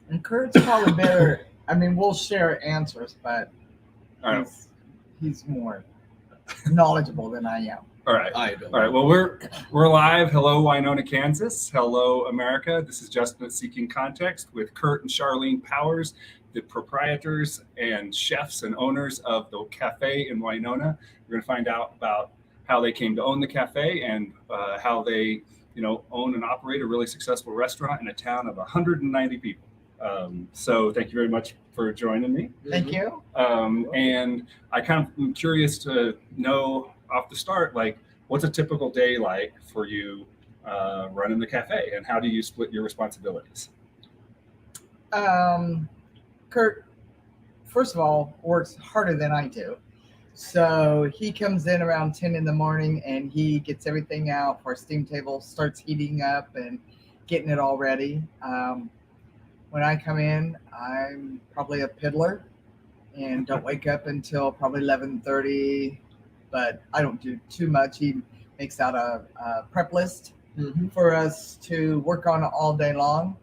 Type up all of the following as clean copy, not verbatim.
And Kurt's probably better. I mean, we'll share answers, but All right. he's more knowledgeable than I am. All right. I don't. All right. Well, we're live. Hello, Winona, Kansas. Hello, America. This is Justin at Seeking Context with Curt and Charlene Powers, the proprietors and chefs and owners of the cafe in Winona. We're going to find out about how they came to own the cafe and how they, own and operate a really successful restaurant in a town of 190 people. So thank you very much for joining me. Thank you. And I kind of am curious to know off the start, like, what's a typical day like for you running the cafe, and how do you split your responsibilities? Kurt, first of all, works harder than I do. So he comes in around 10 in the morning and he gets everything out for our steam table, starts heating up and getting it all ready. When I come in, I'm probably a piddler and don't wake up until probably 11:30, but I don't do too much. He makes out a prep list for us to work on all day long.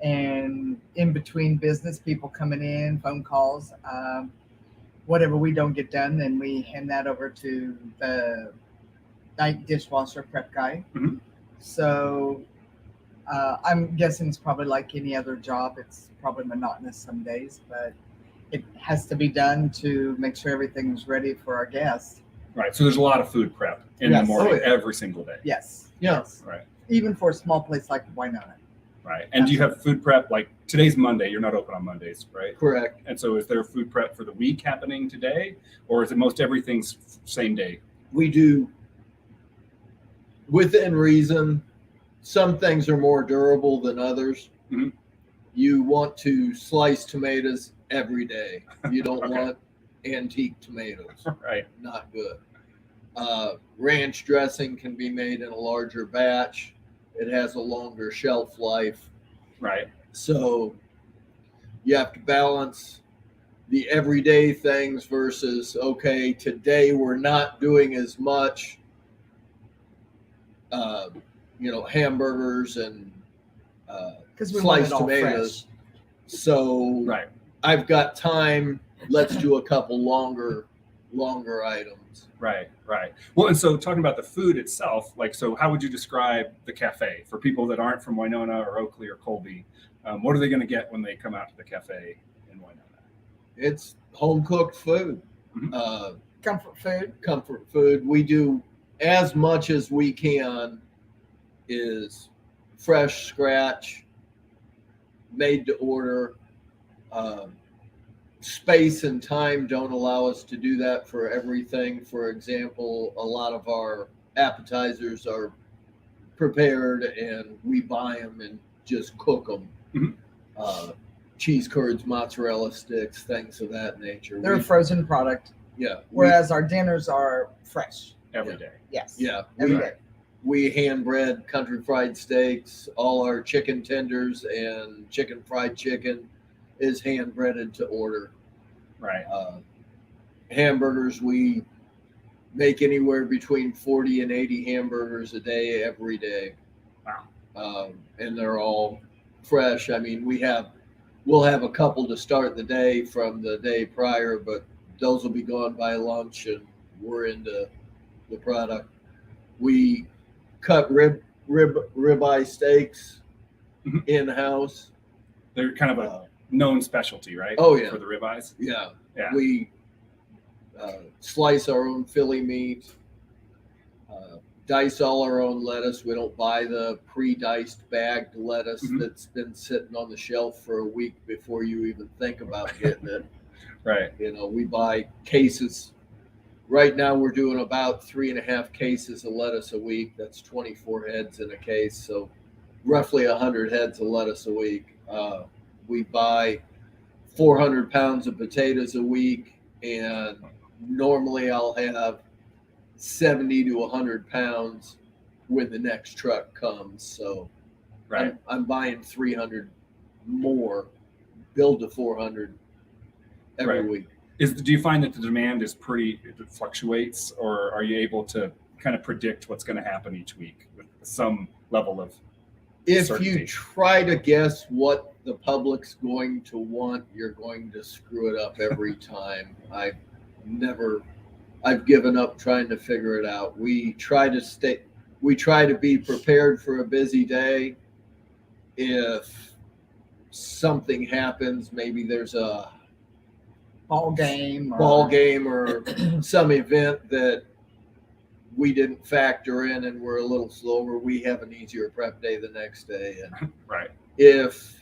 And in between business, people coming in, phone calls, whatever we don't get done, then we hand that over to the night dishwasher prep guy. Mm-hmm. So I'm guessing it's probably like any other job. It's probably monotonous some days, but it has to be done to make sure everything's ready for our guests. Right. So there's a lot of food prep in the Yes. morning, Oh, yeah. every single day. Yes. Yeah. Yes. Right. Even for a small place like Winona. Right. And do you have food prep, like today's Monday, you're not open on Mondays, right? Correct. And so is there food prep for the week happening today, or is it most everything's same day? We do within reason. Some things are more durable than others. Mhm. You want to slice tomatoes every day. You don't Okay. want antique tomatoes. Right. Not good. Ranch dressing can be made in a larger batch. It has a longer shelf life. Right. So you have to balance the everyday things versus, okay, today we're not doing as much, hamburgers and Because we want sliced it all tomatoes. fresh. So Right. I've got time. Let's do a couple longer items. Right. Right. Well, and so talking about the food itself, like, so how would you describe the cafe for people that aren't from Winona or Oakley or Colby? What are they going to get when they come out to the cafe in Winona? It's home cooked food. Mhm. Comfort food. We do as much as we can is fresh, scratch, made to order. Space and time don't allow us to do that for everything. For example, a lot of our appetizers are prepared and we buy them and just cook them. Mhm. Cheese curds, mozzarella sticks, things of that nature. They're a frozen product, Yeah. whereas our dinners are fresh. Every Yeah. day. Yes. Yeah. Every we- day. We hand bread country fried steaks. All our chicken tenders and chicken fried chicken is hand breaded to order. Right. Hamburgers, we make anywhere between 40 and 80 hamburgers a day, every day. Wow. And they're all fresh. I mean, we'll have a couple to start the day from the day prior, but those will be gone by lunch and we're into the product. We cut ribeye steaks Mhm. in-house. They're kind of a known specialty, right? Oh, yeah. For the ribeyes. Yeah. Yeah. We slice our own Philly meat, dice all our own lettuce. We don't buy the pre-diced bagged lettuce Mhm. that's been sitting on the shelf for a week before you even think about getting it. Right. We buy cases. Right now we're doing about 3.5 cases of lettuce a week. That's 24 heads in a case. So roughly 100 heads of lettuce a week. We buy 400 pounds of potatoes a week, and normally I'll have 70 to 100 pounds when the next truck comes. So Right. I'm buying 300 more, build to 400 every Right. week. Do you find that the demand is it fluctuates, or are you able to kind of predict what's going to happen each week with some level of If certainty? you try to guess what the public's going to want, you're going to screw it up every time. I've given up trying to figure it out. We try to be prepared for a busy day. If something happens, maybe there's a ball game or some event that we didn't factor in and we're a little slower, we have an easier prep day the next day. And right. If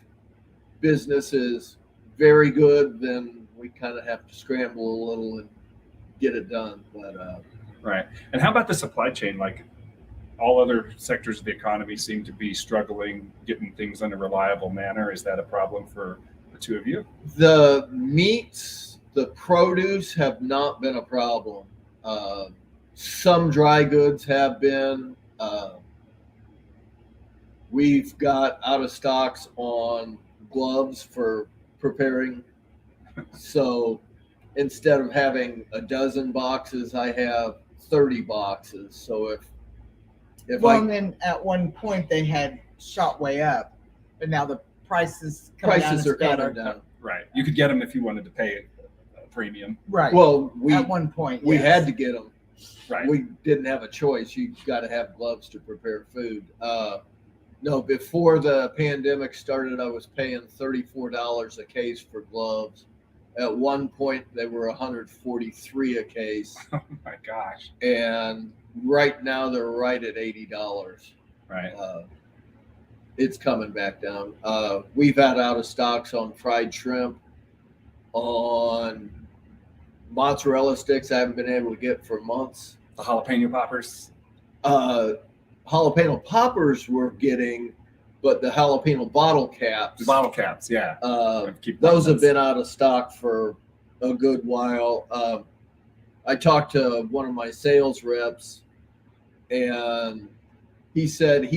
business is very good, then we kind of have to scramble a little and get it done. But right. And how about the supply chain? Like all other sectors of the economy seem to be struggling getting things in a reliable manner. Is that a problem for the two of you? The meats, the produce have not been a problem. Some dry goods have been. We've got out of stocks on gloves for preparing. So instead of having a dozen boxes, I have 30 boxes. So if and then at one point they had shot way up, but now the prices are coming down. Right. You could get them if you wanted to pay a premium. Right. Well, at one point we had to get them. Right. We didn't have a choice. You got to have gloves to prepare food. No, before the pandemic started, I was paying $34 a case for gloves. At one point, they were $143 a case. Oh my gosh! And right now, they're right at $80. Right. It's coming back down. We've had out of stocks on fried shrimp, on mozzarella sticks. I haven't been able to get for months. The jalapeno poppers. Jalapeno poppers we're getting, but the jalapeno bottle caps. The bottle caps, yeah. Those have been out of stock for a good while. I talked to one of my sales reps, and he said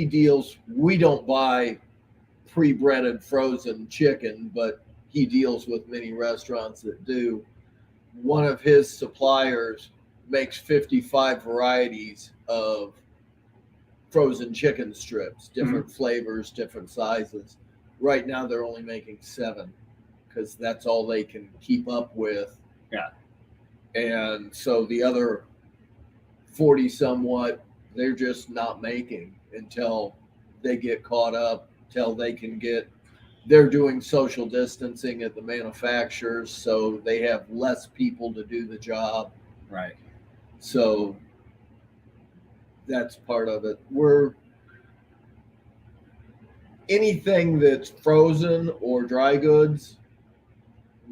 we don't buy pre-breaded frozen chicken, but he deals with many restaurants that do. One of his suppliers makes 55 varieties of frozen chicken strips, different flavors, different sizes. Right now, they're only making 7 because that's all they can keep up with. Yeah. And so the other 40 somewhat, they're just not making until they get caught up, till they can get. They're doing social distancing at the manufacturers, so they have less people to do the job. Right. So that's part of it. Anything that's frozen or dry goods,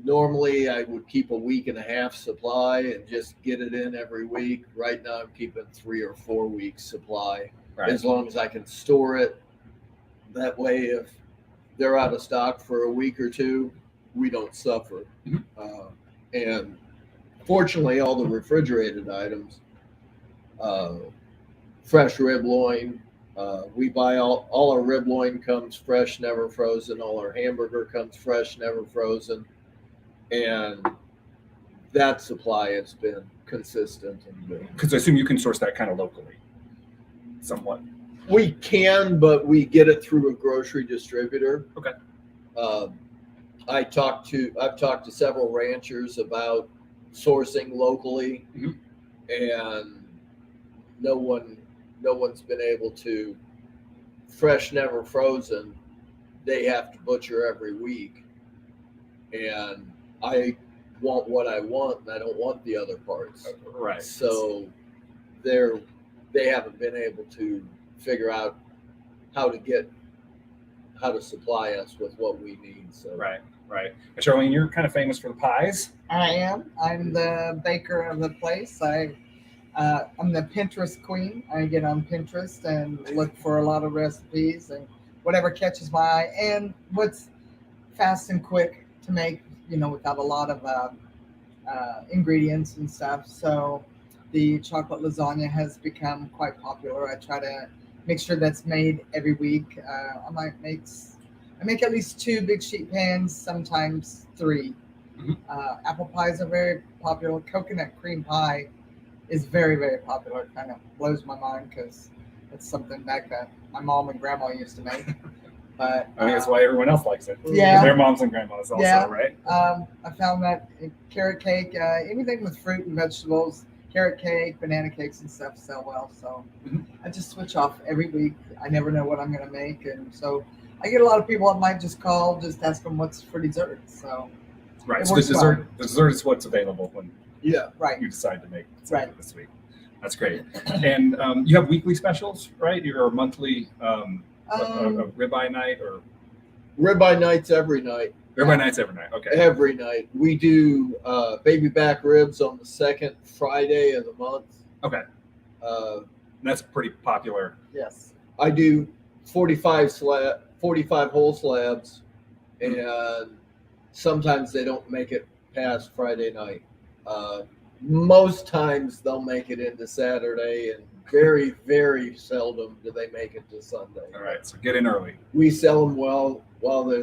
normally I would keep a week and a half supply and just get it in every week. Right now I'm keeping 3 or 4 weeks supply, as long as I can store it. That way, if they're out of stock for a week or two, we don't suffer. And fortunately, all the refrigerated items, fresh rib loin, we buy all our rib loin comes fresh, never frozen. All our hamburger comes fresh, never frozen. And that supply has been consistent and good. Because I assume you can source that kind of locally, somewhat. We can, but we get it through a grocery distributor. Okay. I've talked to several ranchers about sourcing locally, and no one's been able to. Fresh, never frozen. They have to butcher every week, and I want what I want, and I don't want the other parts. Right. So they haven't been able to figure out how to supply us with what we need. So Right. And Charlene, you're kind of famous for the pies. I am. I'm the baker of the place. I'm the Pinterest queen. I get on Pinterest and look for a lot of recipes and whatever catches my eye and what's fast and quick to make, without a lot of ingredients and stuff. So the chocolate lasagna has become quite popular. I try to make sure that's made every week. I make at least 2 big sheet pans, sometimes 3. Apple pies are very popular. Coconut cream pie is very, very popular. It kind of blows my mind because it's something back that my mom and grandma used to make. But I think that's why everyone else likes it. Yeah. Their moms and grandmas also, Yeah. right? I found that carrot cake, anything with fruit and vegetables, carrot cake, banana cakes and stuff sell well. So Mhm. I just switch off every week. I never know what I'm going to make. And so I get a lot of people that might just call, just ask them what's for dessert. So, Right. It So the works dessert is what's available when Yeah. right. you decide to make Right. something this week. That's great. And you have weekly specials, right? Your monthly a ribeye night or Ribeye nights every night. ribeye nights every night. Okay. Every night. We do baby back ribs on the second Friday of the month. Okay. That's pretty popular. Yes. I do 45 whole slabs, and sometimes they don't make it past Friday night. Most times they'll make it into Saturday, and very, very seldom do they make it to Sunday. All right. So get in early. We sell them while we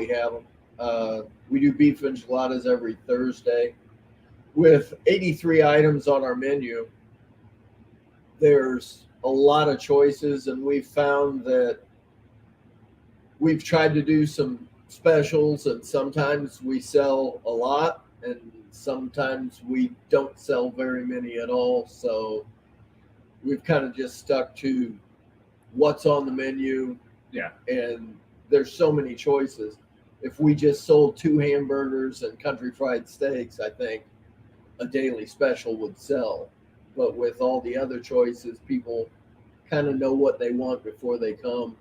have them. We do beef enchiladas every Thursday. With 83 items on our menu, there's a lot of choices, and we've found that we've tried to do some specials, and sometimes we sell a lot, and sometimes we don't sell very many at all. So we've kind of just stuck to what's on the menu. Yeah. And there's so many choices. If we just sold 2 hamburgers and country fried steaks, I think a daily special would sell. But with all the other choices, people kind of know what they want before they come.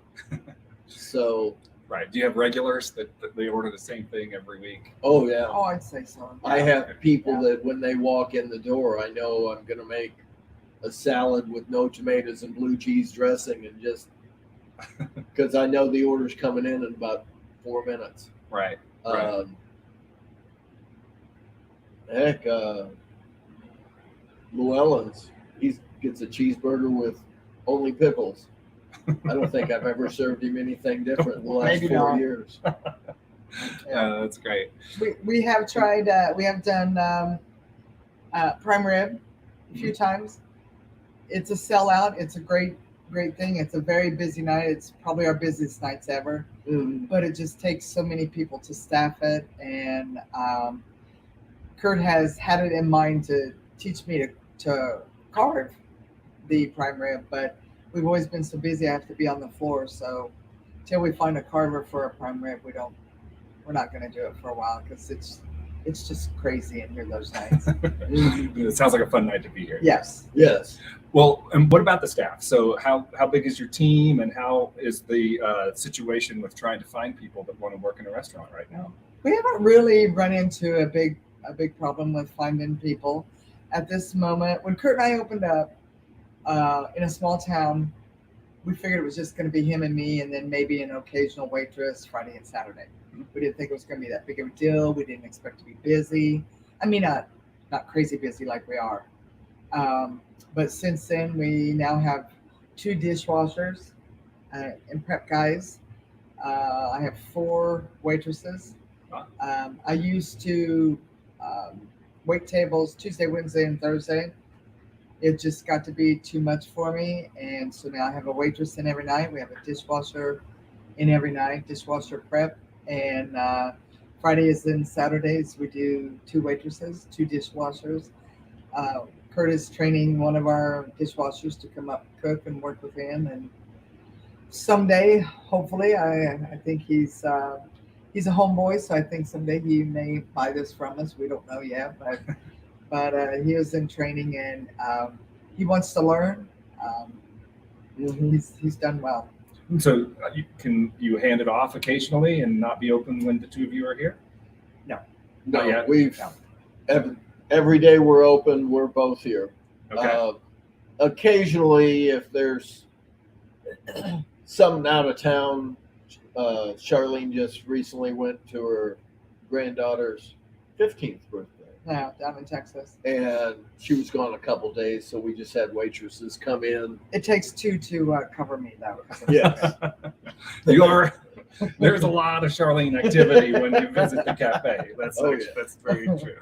So, Right. Do you have regulars that they order the same thing every week? oh yeah. Oh, I'd say so. I have people Yeah. that when they walk in the door, I know I'm going to make a salad with no tomatoes and blue cheese dressing, and just because I know the order's coming in about 4 minutes. Right. Right. Heck, Llewellyn's, he gets a cheeseburger with only pickles. I don't think I've ever served him anything different in the last Maybe 4 not. years. That's great. We have tried, we have done prime rib a few times. It's a sellout. It's a great thing. It's a very busy night. It's probably our busiest nights ever. Mm. But it just takes so many people to staff it. And Curt has had it in mind to teach me to carve the prime rib, but we've always been so busy I have to be on the floor. So till we find a carver for a prime rib, we're not going to do it for a while, because it's just crazy in here those nights. It sounds like a fun night to be here. Yes. Yes. Well, and what about the staff? So how big is your team, and how is the situation with trying to find people that want to work in a restaurant right now? We haven't really run into a big problem with finding people at this moment. When Curt and I opened up in a small town, we figured it was just going to be him and me, and then maybe an occasional waitress Friday and Saturday. We didn't think it was going to be that big of a deal. We didn't expect to be busy. I mean, not crazy busy like we are. But since then, we now have 2 dishwashers and prep guys. I have 4 waitresses. I used to wait tables Tuesday, Wednesday, and Thursday. It just got to be too much for me, and so now I have a waitress in every night. We have a dishwasher in every night, dishwasher prep, and Fridays and Saturdays we do 2 waitresses, 2 dishwashers. Curt is training one of our dishwashers to come up cook and work with him, and someday, hopefully, I think he's a homeboy, so I think someday he may buy this from us. We don't know yet, but he is in training, and he wants to learn. He's done well. So can you hand it off occasionally and not be open when the 2 of you are here? No, Not yet? we've No. every day we're open. We're both here. Okay. Occasionally, if there's something out of town, Charlene just recently went to her granddaughter's 15th birthday, Yeah, down in Texas. and she was gone a couple days, so we just had waitresses come in. It takes 2 to cover me, though. Yes. There's a lot of Charlene activity when you visit the cafe. That's Oh, yeah. that's very true.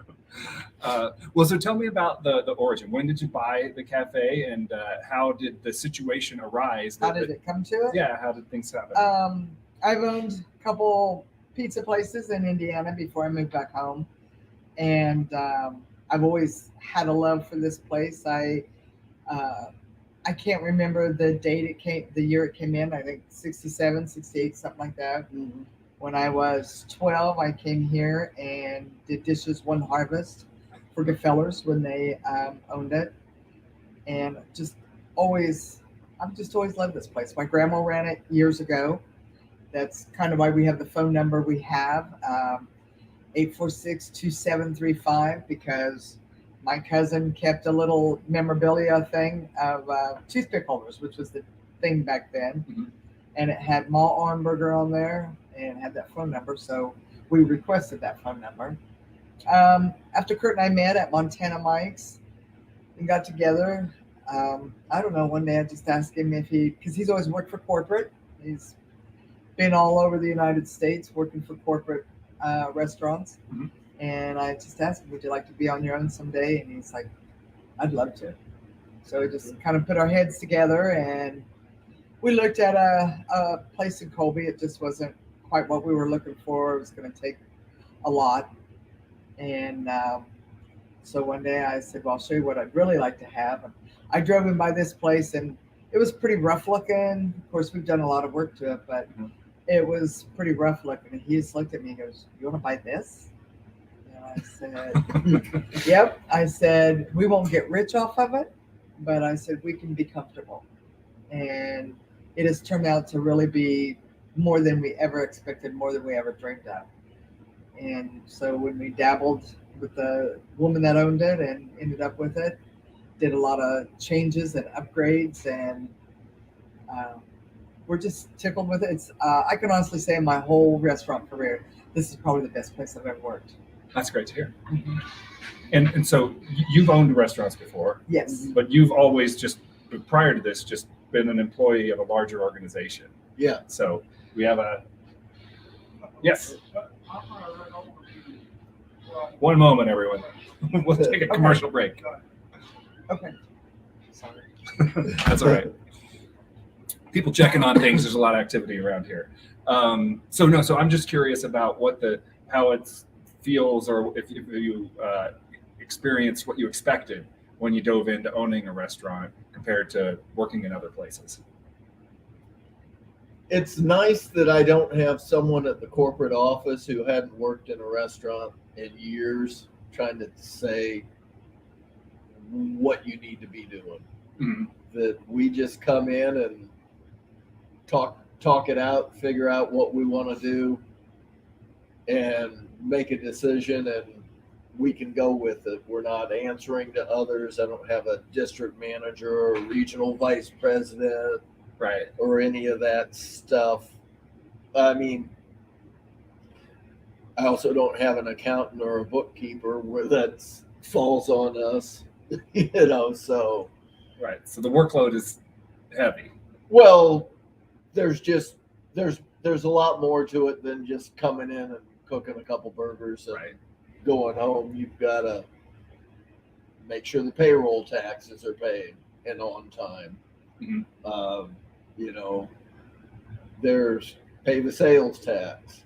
Well, so tell me about the origin. When did you buy the cafe, and how did the situation arise? How did it come to it? Yeah, how did things happen? I've owned a couple pizza places in Indiana before I moved back home, and I've always had a love for this place. I can't remember the year it came in. I think 67, 68, something like that. Mhm. When I was 12, I came here and did dishes one harvest for Gefellers when they owned it, and I've just always loved this place. My grandma ran it years ago. That's kind of why we have the phone number we have, 846-2735, because my cousin kept a little memorabilia thing of toothpick holders, which was the thing back then. Mhm. And it had Ma Arnberger on there and had that phone number. So we requested that phone number. After Curt and I met at Montana Mike's and got together, I don't know, one day I just asked him because he's always worked for corporate. He's been all over the United States working for corporate restaurants. Mhm. And I just asked him, would you like to be on your own someday? And he's like, I'd love to. So we just kind of put our heads together and we looked at a place in Colby. It just wasn't quite what we were looking for. It was going to take a lot. And so one day I said, well, I'll show you what I'd really like to have. And I drove him by this place and it was pretty rough looking. Of course, we've done a lot of work to it, but it was pretty rough looking. And he just looked at me and goes, you want to buy this? And I said, yep. I said, we won't get rich off of it, but I said, we can be comfortable. And it has turned out to really be more than we ever expected, more than we ever dreamed of. And so when we dabbled with the woman that owned it and ended up with it, did a lot of changes and upgrades, and we're just tickled with it. It's I can honestly say in my whole restaurant career, this is probably the best place I've ever worked. That's great to hear. Mm-hmm. And so you've owned restaurants before, Yes. but you've always just, prior to this, just been an employee of a larger organization. Yeah. So we have yes. One moment, everyone. We'll take a commercial break. Okay. Sorry. That's all right. People checking on things. There's a lot of activity around here. So I'm just curious about how it feels, or if you experienced what you expected when you dove into owning a restaurant compared to working in other places. It's nice that I don't have someone at the corporate office who hadn't worked in a restaurant in years trying to say what you need to be doing. Mm-hmm. That we just come in and talk it out, figure out what we want to do, and make a decision, and we can go with it. We're not answering to others. I don't have a district manager or a regional vice president, right, or any of that stuff. I mean, I also don't have an accountant or a bookkeeper where that falls on us, so. Right. So the workload is heavy. Well, there's a lot more to it than just coming in and cooking a couple burgers and going home. You've got to make sure the payroll taxes are paid and on time. Mm-hmm. There's pay the sales tax.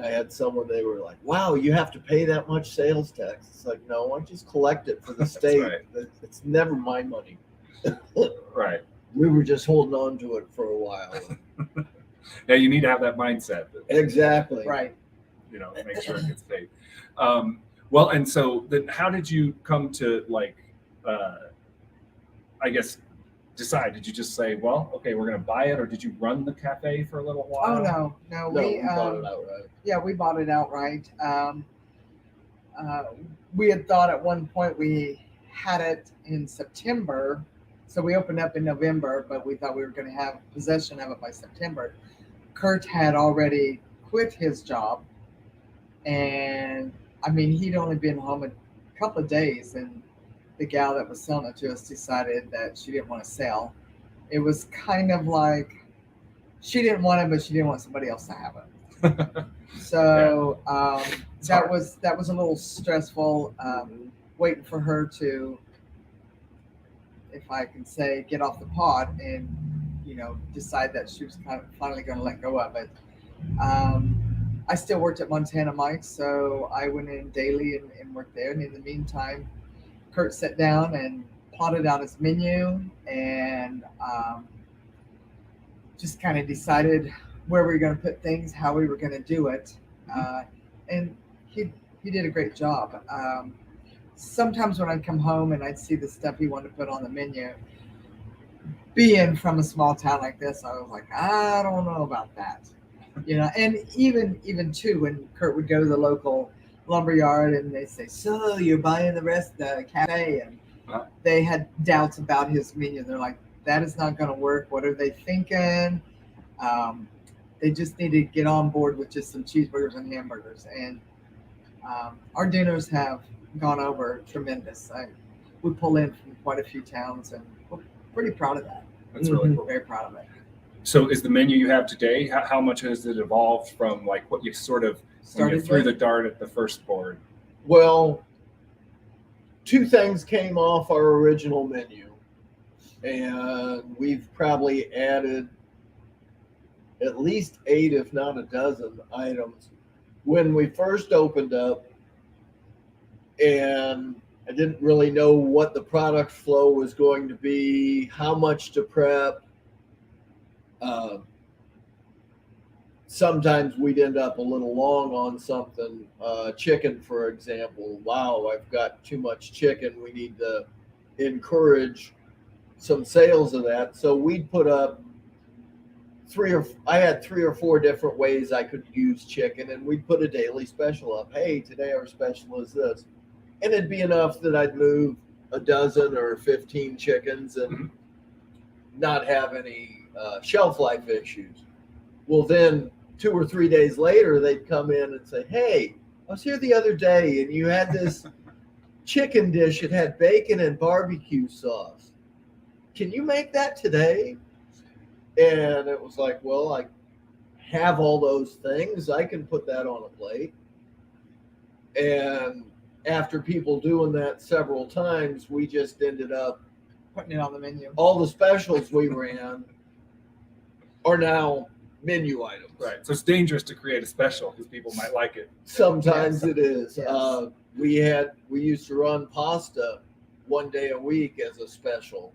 I had someone, they were like, wow, you have to pay that much sales tax. It's like, no, I just collect it for the state. Right. It's never my money. Right. We were just holding on to it for a while. Yeah, you need to have that mindset. Exactly. Right. Make sure it gets paid. Well, and so then how did you come to I guess, decide? Did you just say, well, okay, we're going to buy it, or did you run the cafe for a little while? Oh, no, we bought it outright. Yeah, we bought it outright. We had thought at one point we had it in September, so we opened up in November, but we thought we were going to have possession of it by September. Curt had already quit his job, and he'd only been home a couple of days, and the gal that was selling it to us decided that she didn't want to sell. It was kind of like she didn't want it, but she didn't want somebody else to have it. So that was a little stressful. waiting for her to, if I can say, get off the pot and, decide that she was kind of finally going to let go of it. I still worked at Montana Mike's, so I went in daily and worked there. And in the meantime, Curt sat down and plotted out his menu and just kind of decided where we were going to put things, how we were going to do it. And he did a great job. Sometimes when I'd come home and I'd see the stuff he wanted to put on the menu, being from a small town like this, I was like, I don't know about that. And even too, when Curt would go to the local lumber yard and they say, so you're buying the rest of the cafe, and they had doubts about his menu. They're like, that is not going to work. What are they thinking? They just need to get on board with just some cheeseburgers and hamburgers. And our dinners have gone over tremendous. We pull in from quite a few towns, and we're pretty proud of that. That's really cool. Very proud of it. So is the menu you have today, how much has it evolved from like what you sort of when you threw the dart at the first board? Well, two things came off our original menu, and we've probably added at least 8, if not a dozen items. When we first opened up, and I didn't really know what the product flow was going to be, how much to prep. Sometimes we'd end up a little long on something. Chicken, for example. Wow, I've got too much chicken. We need to encourage some sales of that. So we'd put up I had 3 or 4 different ways I could use chicken, and we'd put a daily special up. Hey, today our special is this. And it'd be enough that I'd move a dozen or 15 chickens and not have any shelf life issues. Well, then 2 or 3 days later, they'd come in and say, hey, I was here the other day and you had this chicken dish. It had bacon and barbecue sauce. Can you make that today? And it was like, well, I have all those things. I can put that on a plate. And after people doing that several times, we just ended up putting it on the menu. All the specials we ran are now menu items. Right. So it's dangerous to create a special because people might like it. Sometimes it is. Yes. We used to run pasta one day a week as a special.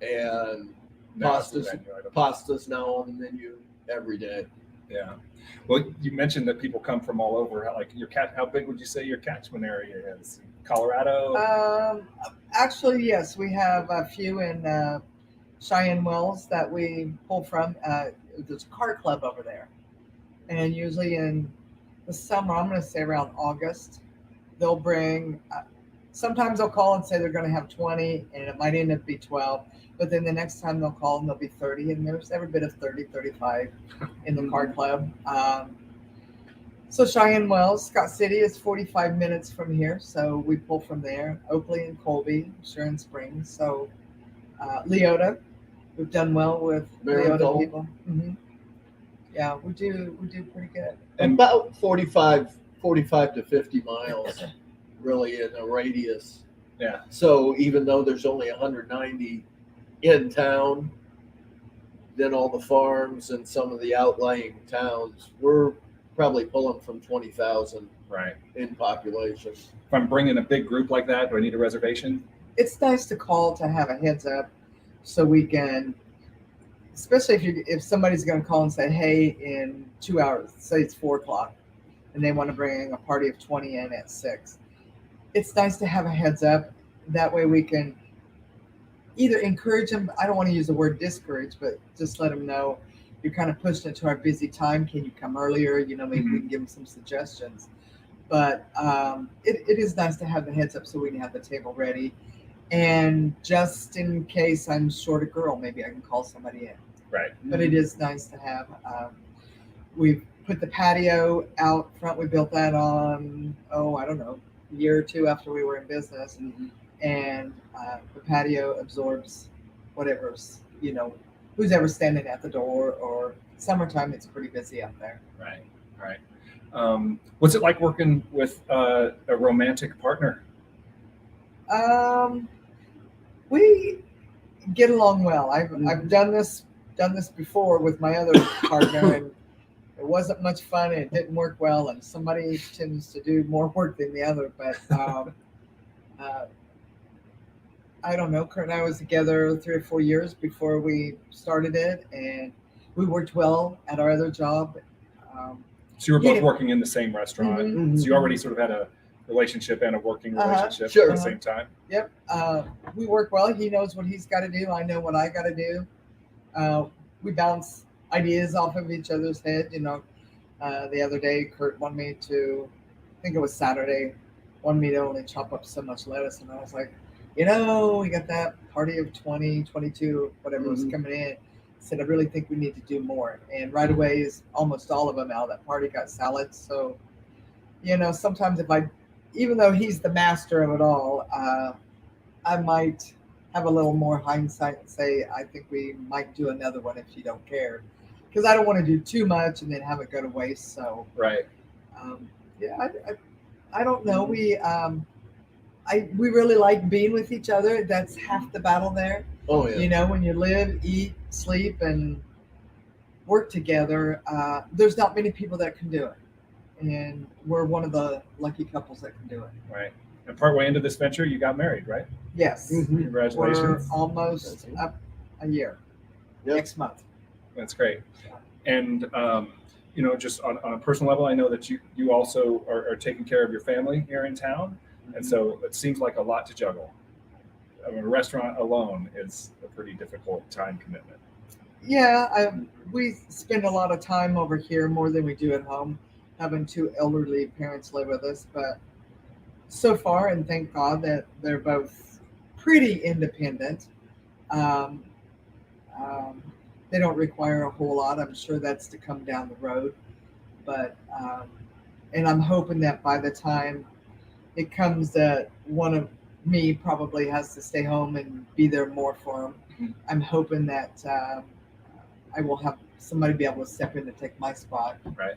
And pasta's now on the menu every day. Yeah. Well, you mentioned that people come from all over. Like how big would you say your catchment area is? Colorado? Actually, yes. We have a few in Cheyenne Wells that we pull from. There's a car club over there. And usually in the summer, I'm going to say around August, they'll bring, sometimes they'll call and say they're going to have 20, and it might end up be 12. But then the next time they'll call and there'll be 30, and there's every bit of 30, 35 in the car club. So Cheyenne Wells, Scott City is 45 minutes from here, so we pull from there. Oakley and Colby, Sharon Springs. So Leota, we've done well with Leota people. Yeah, we do pretty good. And about 45 to 50 miles, really, in a radius. Yeah. So even though there's only 190 in town, then all the farms and some of the outlying towns, we're probably pulling from 20,000 right in population. If I'm bringing a big group like that, do I need a reservation? It's nice to call to have a heads up so we can, especially if somebody's going to call and say, hey, in 2 hours, say it's 4 o'clock, and they want to bring a party of 20 in at 6. It's nice to have a heads up. That way we can either encourage them. I don't want to use the word discourage, but just let them know you're kind of pushing it to our busy time. Can you come earlier? Maybe we can give them some suggestions. But it is nice to have the heads up so we can have the table ready. And just in case I'm short a girl, maybe I can call somebody in. Right. But it is nice to have. We've put the patio out front. We built that on, I don't know, a year or 2 after we were in business. And the patio absorbs whatever's, who's ever standing at the door, or summertime, it's pretty busy out there. Right. What's it like working with a romantic partner? We get along well. I've done this before with my other partner, and it wasn't much fun. And it didn't work well, and somebody tends to do more work than the other. But I don't know. Kurt and I was together 3 or 4 years before we started it, and we worked well at our other job. So you were both working in the same restaurant, Mhm. so you already sort of had a relationship and a working relationship Sure. at the same time. Yep. We work well. He knows what he's got to do. I know what I got to do. We bounce ideas off of each other's head. The other day, Kurt wanted me to, I think it was Saturday, wanted me to only chop up so much lettuce. And I was like, we got that party of 20, 22, whatever was coming in. I said, I really think we need to do more. And right away, almost all of them out of that party got salads. So, sometimes even though he's the master of it all, I might have a little more hindsight and say, I think we might do another one if you don't care. Because I don't want to do too much and then have it go to waste. So, Right. I don't know. We really like being with each other. That's half the battle there. Oh yeah. When you live, eat, sleep, and work together, there's not many people that can do it. And we're one of the lucky couples that can do it. Right. And partway into this venture, you got married, right? Yes. Mhm. Congratulations. We're almost up a year. Yep. Next month. That's great. And, just on a personal level, I know that you also are taking care of your family here in town. And so it seems like a lot to juggle. I mean, a restaurant alone is a pretty difficult time commitment. Yeah, we spend a lot of time over here, more than we do at home, having 2 elderly parents live with us. But so far, and thank God that they're both pretty independent. They don't require a whole lot. I'm sure that's to come down the road. But, and I'm hoping that by the time it comes that one of me probably has to stay home and be there more for them, Mhm. I'm hoping that I will have somebody be able to step in to take my spot, Right.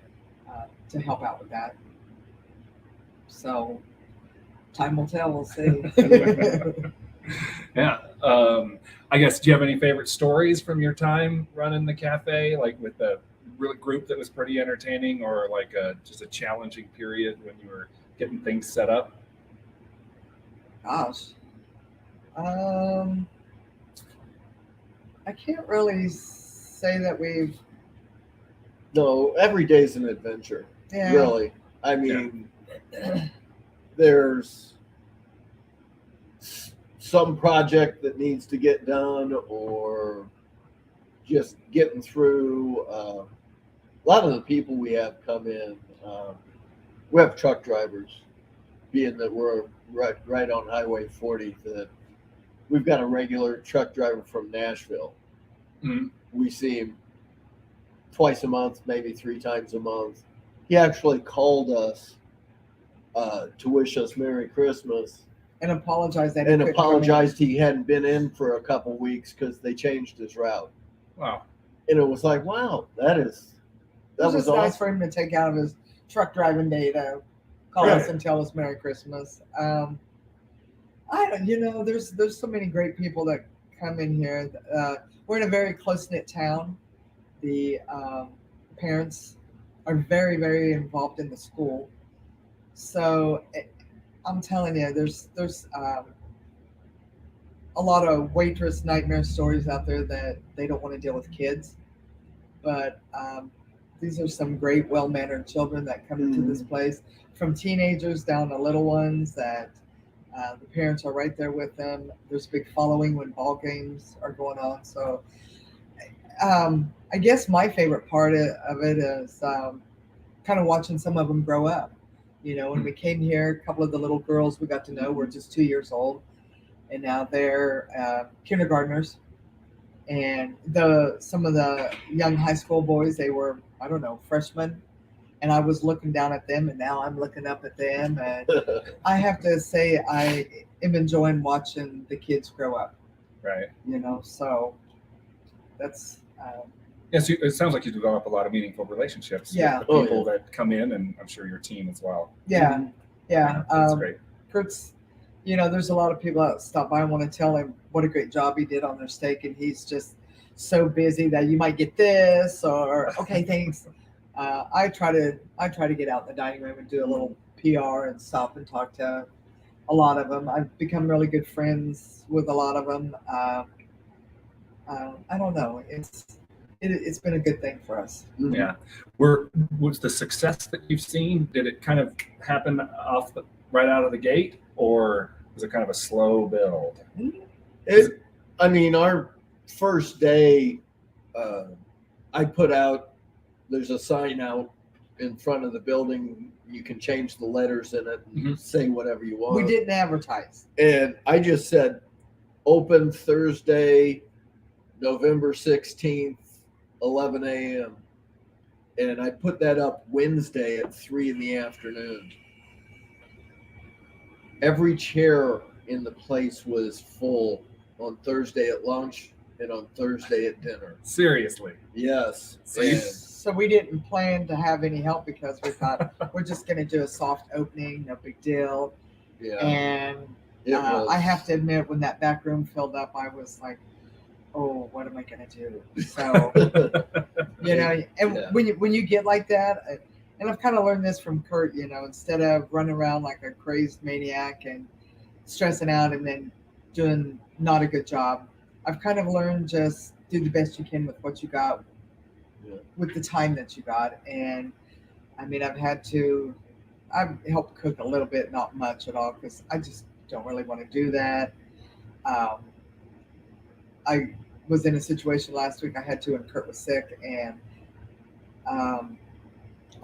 to help out with that. So time will tell. We'll see. Yeah. I guess, do you have any favorite stories from your time running the cafe, like with a real group that was pretty entertaining, or like just a challenging period when you were getting things set up? Gosh, I can't really say that we've. No, every day's an adventure. Yeah. Really. I mean, there's some project that needs to get done, or just getting through. A lot of the people we have come in, we have truck drivers, being that we're right on Highway 40, that we've got a regular truck driver from Nashville. Mhm. We see him twice a month, maybe 3 times a month. He actually called us to wish us Merry Christmas And apologize that and he couldn't come in. apologized he hadn't been in for a couple weeks because they changed his route. Wow. And it was like, wow, that It was just nice awesome. for him to take out of his truck driving day to call Right. us and tell us Merry Christmas. I don't, there's so many great people that come in here. We're in a very close knit town. The parents are very, very involved in the school. So I'm telling you, there's a lot of waitress nightmare stories out there that they don't want to deal with kids. But these are some great, well-mannered children that come into this place, from teenagers down to little ones that the parents are right there with them. There's a big following when ball games are going on. So I guess my favorite part of it is kind of watching some of them grow up. When we came here, a couple of the little girls we got to know were just 2 years old, and now they're kindergartners. And some of the young high school boys, they were, I don't know, freshmen. And I was looking down at them, and now I'm looking up at them. And I have to say, I am enjoying watching the kids grow up. Right. So that's Yes, it sounds like you develop a lot of meaningful relationships Yeah. with Oh, the people yeah. that come in, and I'm sure your team as well. Yeah, yeah. That's great. Kurt's, there's a lot of people that stop by and want to tell him what a great job he did on their steak, and he's just so busy that you might get this or okay, thanks. I try to get out in the dining room and do a little PR and stop and talk to a lot of them. I've become really good friends with a lot of them. I don't know. It's been a good thing for us. Mhm. Yeah. Was the success that you've seen, did it kind of happen right out of the gate, or was it kind of a slow build? Our first day, I put out, there's a sign out in front of the building. You can change the letters in it and say whatever you want. We didn't advertise. And I just said, open Thursday, November 16th, 11 a.m. And I put that up Wednesday at 3 in the afternoon. Every chair in the place was full on Thursday at lunch and on Thursday at dinner. Seriously. Yes. So we didn't plan to have any help because we thought we're just going to do a soft opening, no big deal. Yeah. And I have to admit, when that back room filled up, I was like, oh, what am I going to do? So, when you get like that, and I've kind of learned this from Curt, instead of running around like a crazed maniac and stressing out and then doing not a good job, I've kind of learned just do the best you can with what you got, with the time that you got. And I've helped cook a little bit, not much at all, because I just don't really want to do that. I was in a situation last week I had to, and Curt was sick, and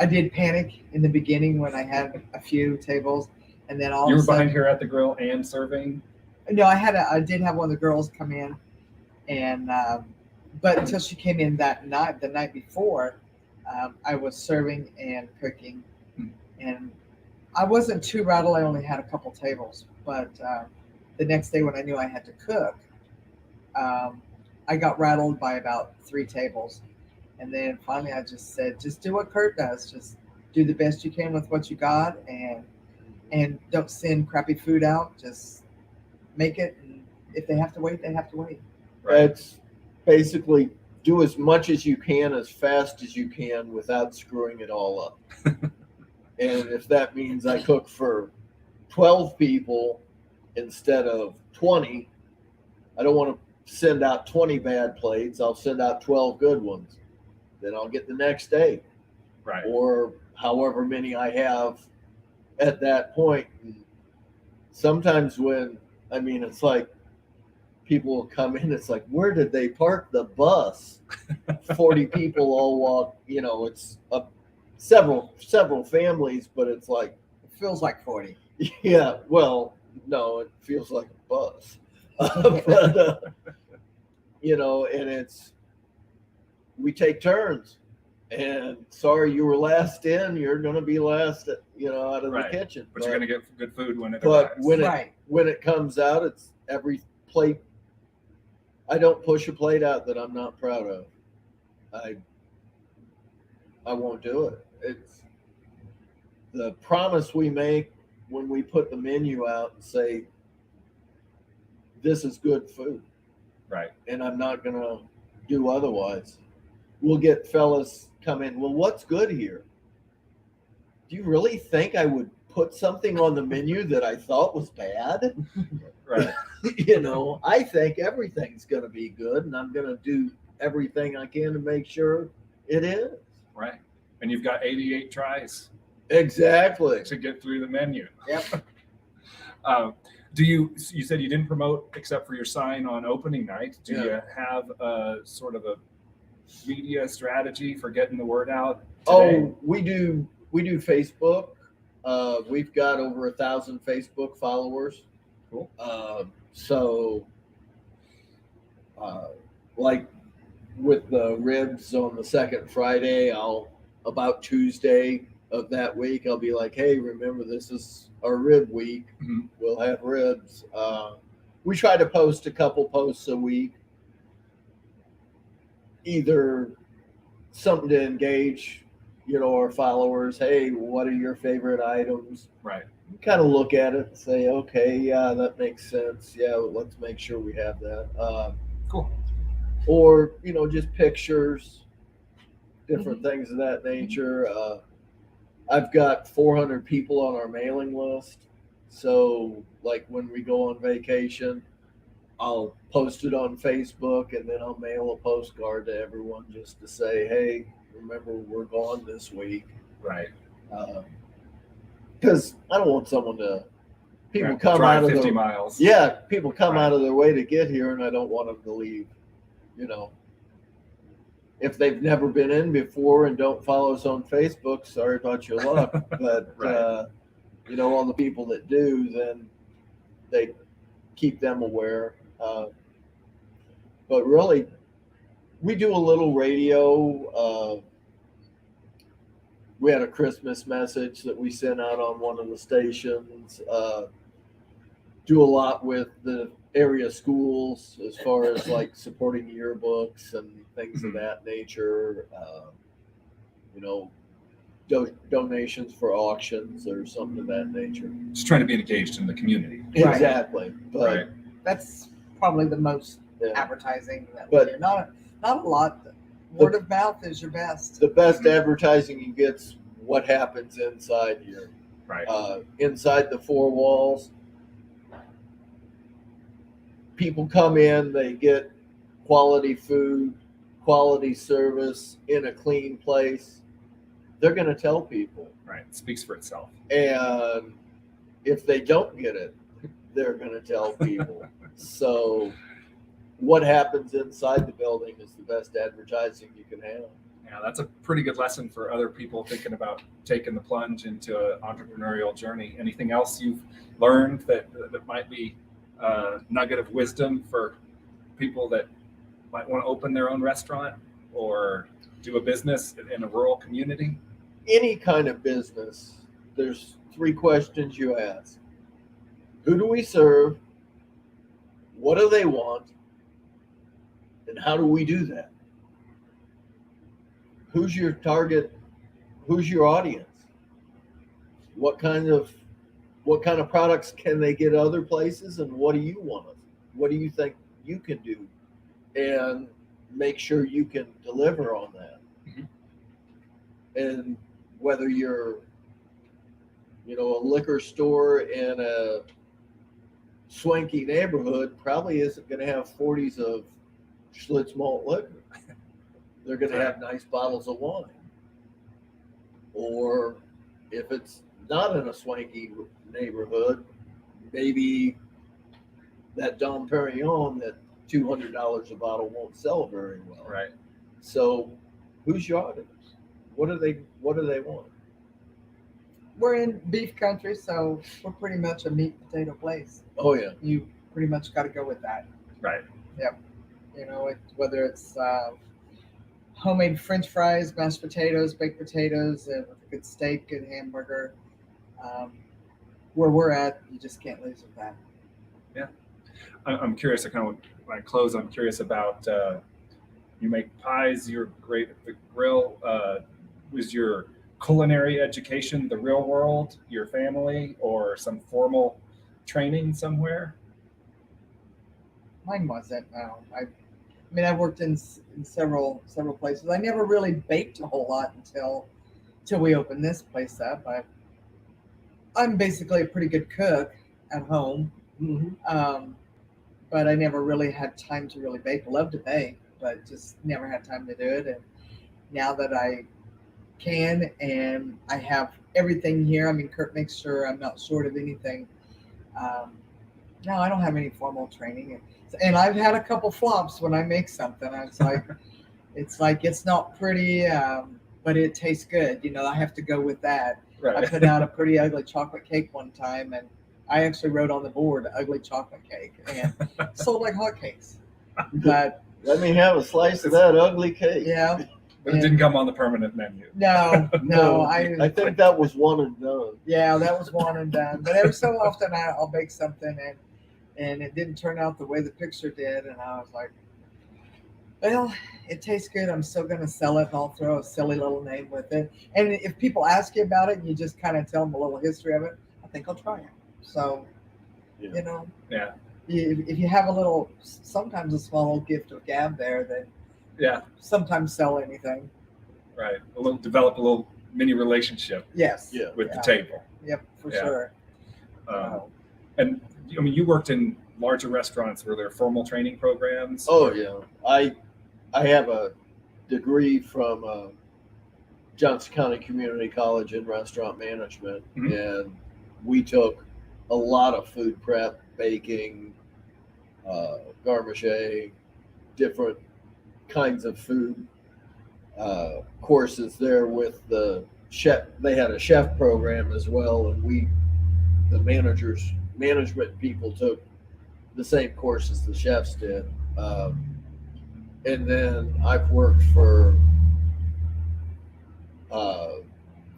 I did panic in the beginning when I had a few tables, and then all You of were a sudden, behind here at the grill and serving? No, I did have one of the girls come in, and but until she came in the night before, I was serving and cooking, and I wasn't too rattled. I only had a couple tables, but the next day when I knew I had to cook, I got rattled by about 3 tables. And then finally I just said, just do what Curt does. Just do the best you can with what you got, and don't send crappy food out. Just make it. And if they have to wait, they have to wait. Right. It's basically do as much as you can, as fast as you can, without screwing it all up. And if that means I cook for 12 people instead of 20, I don't want to send out 20 bad plates. I'll send out 12 good ones. Then I'll get the next day. Right. Or however many I have at that point. And sometimes it's like people will come in, it's like, where did they park the bus? 40 people all walk, it's several families, but it's like, It feels like 40. yeah, well, no, it feels like a bus. But, and we take turns, and sorry, you were last in, you're going to be last, out of the kitchen. But you're going to get good food when it But arrives. when it comes out, it's every plate. I don't push a plate out that I'm not proud of. I won't do it. It's the promise we make when we put the menu out and say, this is good food. Right. And I'm not going to do otherwise. We'll get fellas come in, well, what's good here? Do you really think I would put something on the menu that I thought was bad? Right. I think everything's going to be good, and I'm going to do everything I can to make sure it is. Right. And you've got 88 tries Exactly. to get through the menu. Yep. You said you didn't promote except for your sign on opening night. Do you have a sort of a media strategy for getting the word out today? Oh, we do Facebook. We've got over 1,000 Facebook followers. Cool. Like with the ribs on the second Friday, about Tuesday of that week, I'll be like, hey, remember, this is our rib week. Mm-hmm. We'll have ribs. We try to post a couple posts a week, either something to engage, our followers. Hey, what are your favorite items? Right. You kind of look at it and say, okay, yeah, that makes sense. Yeah, let's make sure we have that. Cool. Or, just pictures, different things of that nature. I've got 400 people on our mailing list. So, like when we go on vacation, I'll post it on Facebook and then I'll mail a postcard to everyone just to say, hey, remember we're gone this week. Right. Because I don't want someone to, people Right. come Drive out of 50 their, miles. yeah, people come Right. out of their way to get here and I don't want them to leave, If they've never been in before and don't follow us on Facebook, sorry about your luck. But, Right. all the people that do, then they keep them aware. But really, we do a little radio. We had a Christmas message that we sent out on one of the stations. Do a lot with the area schools as far as like supporting yearbooks and things of that nature. Donations for auctions or something of that nature. Just trying to be engaged in the community. Right. Exactly. But Right. That's probably the most yeah, advertising that But- we do. Not a lot. Word of mouth is your best. the best advertising you get's what happens inside here. Right. Inside the four walls. People come in, they get quality food, quality service in a clean place. They're going to tell people. Right. It speaks for itself. And if they don't get it, they're going to tell people. So what happens inside the building is the best advertising you can have. Yeah, that's a pretty good lesson for other people thinking about taking the plunge into an entrepreneurial journey. Anything else you've learned that might be a nugget of wisdom for people that might want to open their own restaurant or do a business in a rural community? Any kind of business, there's 3 questions you ask. Who do we serve? What do they want? And how do we do that? Who's your target? Who's your audience? What kind of products can they get other places, and what do you want? What do you think you can do? And make sure you can deliver on that. Mhm. And whether you're, a liquor store in a swanky neighborhood probably isn't going to have 40s of Schlitz malt liquor. They're going to have nice bottles of wine. Or if it's not in a swanky neighborhood, maybe that Dom Perignon that $200 a bottle won't sell very well. Right. So who's your audience? What do they want? We're in beef country, so we're pretty much a meat potato place. Oh yeah. You pretty much got to go with that. Right. Whether it's homemade French fries, mashed potatoes, baked potatoes, and a good steak, good hamburger. Where we're at, you just can't lose with that. I'm curious. When I close, I'm curious about you make pies. You're great at the grill. Was your culinary education the real world, your family, or some formal training somewhere? Mine wasn't. No, I worked in several places. I never really baked a whole lot until we opened this place up. I'm basically a pretty good cook at home. Mm-hmm. But I never really had time to really bake. I love to bake, but just never had time to do it. And now that I can and I have everything here, Curt makes sure I'm not short of anything. No, I don't have any formal training. And I've had a couple flops when I make something. It's like it's not pretty, but it tastes good. I have to go with that. Right. I put out a pretty ugly chocolate cake one time, and I actually wrote on the board "ugly chocolate cake" and sold like hotcakes. But Let me have a slice of that ugly cake. yeah, But it didn't come on the permanent menu. no, I think that was one and done. yeah, that was one and done. But every so often I'll bake something and it didn't turn out the way the picture did, and I was like, Well, it tastes good. I'm still going to sell it, and I'll throw a silly little name with it. And if people ask you about it, and you just kind of tell them a little history of it, I think I'll try it. So, Yeah. you know, Yeah. if you have a little, sometimes a small little gift of gab there, then Yeah. sometimes sell anything. Right. Develop a little mini relationship Yes. Yeah. with the table. Yep, for Yeah. sure. And I mean, you worked in larger restaurants. Were there formal training programs? Oh yeah, I have a degree from Johnson County Community College in restaurant management, and we took a lot of food prep, baking, garde, different kinds of food courses there with the chef. They had a chef program as well, and the management people took the same courses the chefs did. And then I've worked for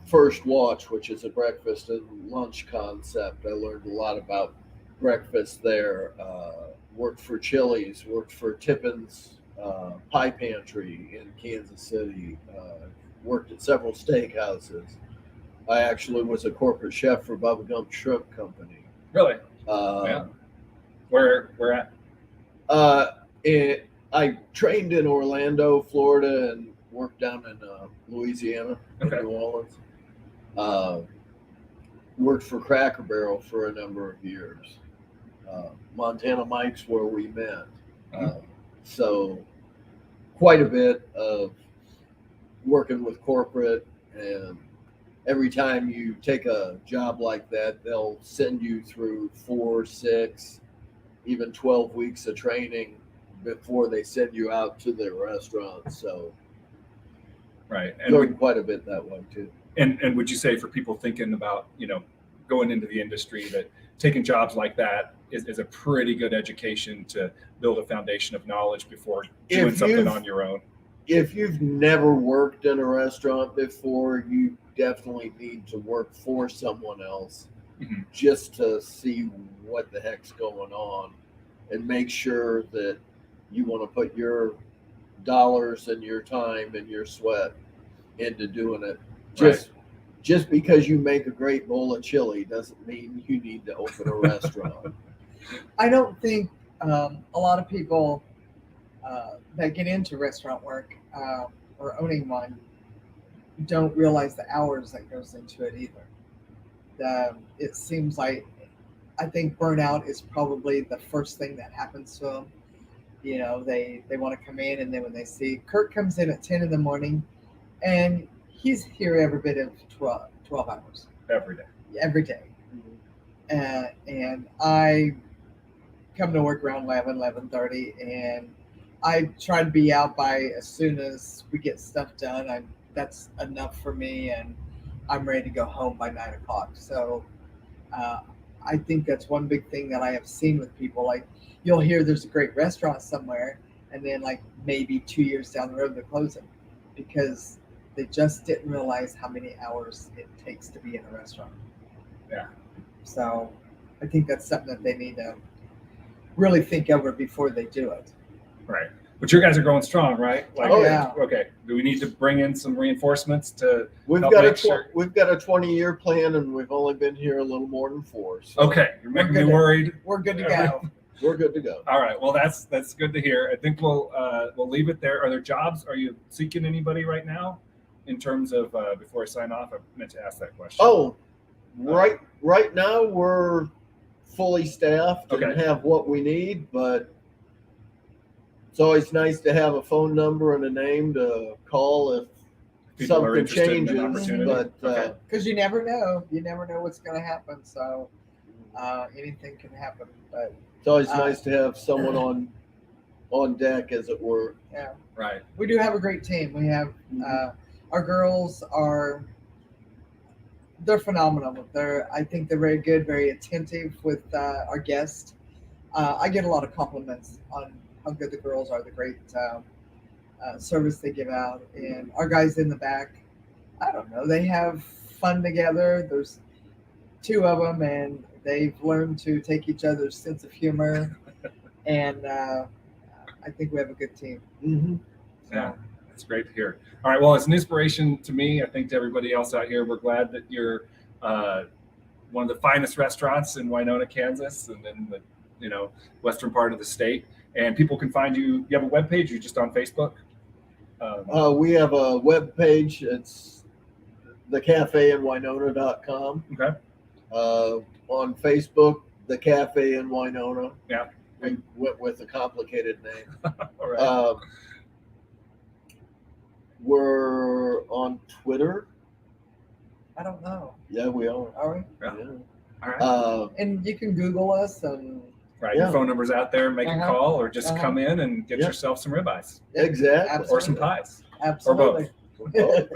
First Watch, which is a breakfast and lunch concept. I learned a lot about breakfast there. Worked for Chili's, worked for Tippin's Pie Pantry in Kansas City. Worked at several steakhouses. I actually was a corporate chef for Bubba Gump Shrimp Company. Really? Yeah. Where at? I trained in Orlando, Florida, and worked down in Louisiana, Okay. in New Orleans. Worked for Cracker Barrel for a number of years. Montana Mike's where we met. So quite a bit of working with corporate, and every time you take a job like that, they'll send you through 4, 6, even 12 weeks of training before they send you out to their restaurant. So Right. And learned quite a bit that way too. And would you say for people thinking about, going into the industry, that taking jobs like that is a pretty good education to build a foundation of knowledge before doing something on your own? If you've never worked in a restaurant before, you definitely need to work for someone else just to see what the heck's going on and make sure that you want to put your dollars and your time and your sweat into doing it. Just because you make a great bowl of chili doesn't mean you need to open a restaurant. I don't think a lot of people that get into restaurant work or owning one don't realize the hours that goes into it either. It seems like, I think burnout is probably the first thing that happens to them. They want to come in, and then when they see Curt comes in at 10 in the morning, and he's here every bit of 12 hours. Every day. And I come to work around 11:30, and I try to be out by as soon as we get stuff done. That's enough for me, and I'm ready to go home by 9 o'clock. So I think that's one big thing that I have seen with people. Like, you'll hear there's a great restaurant somewhere, and then like maybe 2 years down the road they're closing because they just didn't realize how many hours it takes to be in a restaurant. Yeah. So I think that's something that they need to really think over before they do it. Right. But your guys are going strong, right? Yeah. Okay. Do we need to bring in some reinforcements to We've help got make sure? We've got a 20-year plan, and we've only been here a little more than 4. So Okay. You're making me worried. We're good to go. we're good to go. All right. Well, that's good to hear. I think we'll leave it there. Are there jobs? Are you seeking anybody right now? In terms of before I sign off, I meant to ask that question. Oh, right now we're fully staffed and have what we need, but it's always nice to have a phone number and a name to call if people are something interested in an changes. opportunity. But Because you never know. You never know what's going to happen. So anything can happen. But it's always nice to have someone on deck, as it were. yeah, Right. we do have a great team. We have our girls they're phenomenal. I think they're very good, very attentive with our guests. I get a lot of compliments on how good the girls are, the great service they give out. And our guys in the back, I don't know, they have fun together. There's 2 of them, and they've learned to take each other's sense of humor. And I think we have a good team. Mm-hmm. Yeah, that's great to hear. All right, well, it's an inspiration to me. I think to everybody else out here, we're glad that you're one of the finest restaurants in Winona, Kansas, and in the western part of the state. And people can find you. You have a webpage. You're just on Facebook. We have a web page. It's thecafeinwinona.com. Okay. On Facebook, The Cafe in Winona. Yeah. We went with a complicated name. All right. We're on Twitter. I don't know. Yeah, we are. Are we? Yeah. Yeah. All right. And you can Google us and Right. Yeah. Your phone number's out there. Make a call or just come in and get Yeah. yourself some ribeyes Exactly. or some pies. absolutely. Or both.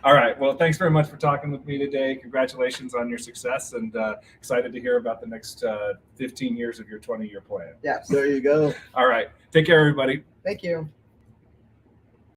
All right. Well, thanks very much for talking with me today. Congratulations on your success, and excited to hear about the next 15 years of your 20-year plan. Yes. There you go. All right. Take care, everybody. Thank you.